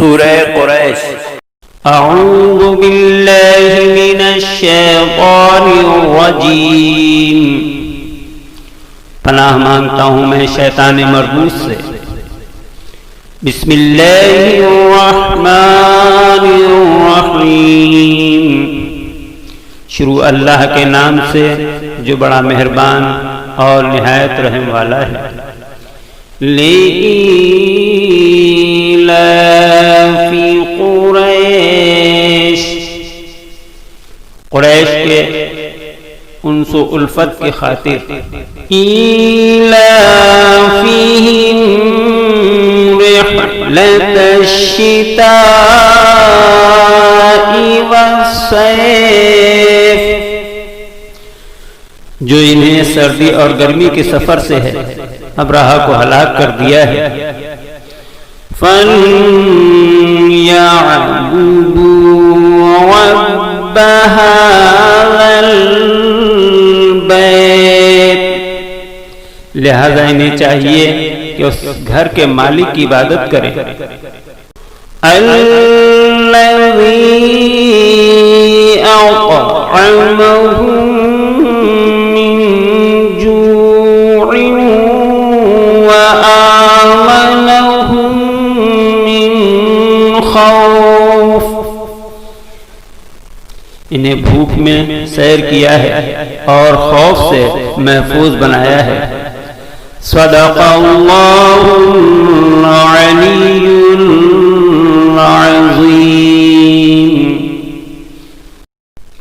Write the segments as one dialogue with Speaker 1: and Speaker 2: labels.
Speaker 1: سورہ قریش۔
Speaker 2: اعوذ باللہ من الشیطان الرجیم، پناہ مانگتا ہوں میں شیطان مربوط سے۔ بسم اللہ الرحمن الرحیم، شروع اللہ کے نام سے جو بڑا مہربان اور نہایت رحم والا ہے۔ لإيلاف قریش، قریش کے انس و الفت کی خاطر۔ ایلافہم رحلۃ الشتاء والصیف، جو انہیں سردی اور گرمی کے سفر سے ہے ابرہہ کو ہلاک کر دیا ہے۔ فَلْيَعْبُدُوا رَبَّ هَذَا الْبَيْتِ، لہذا انہیں چاہیے کہ اس گھر کے مالک کی عبادت کریں۔ الَّذِي أَطْعَمَهُم مِّن جُوعٍ وَآمَنَهُم مِّن خوف، انہیں بھوک میں سیر کیا ہے اور خوف سے محفوظ بنایا ہے۔ صدق اللہ العلی العظیم،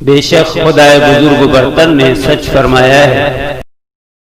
Speaker 2: بے شک خدائے بزرگ و برتر نے سچ فرمایا ہے۔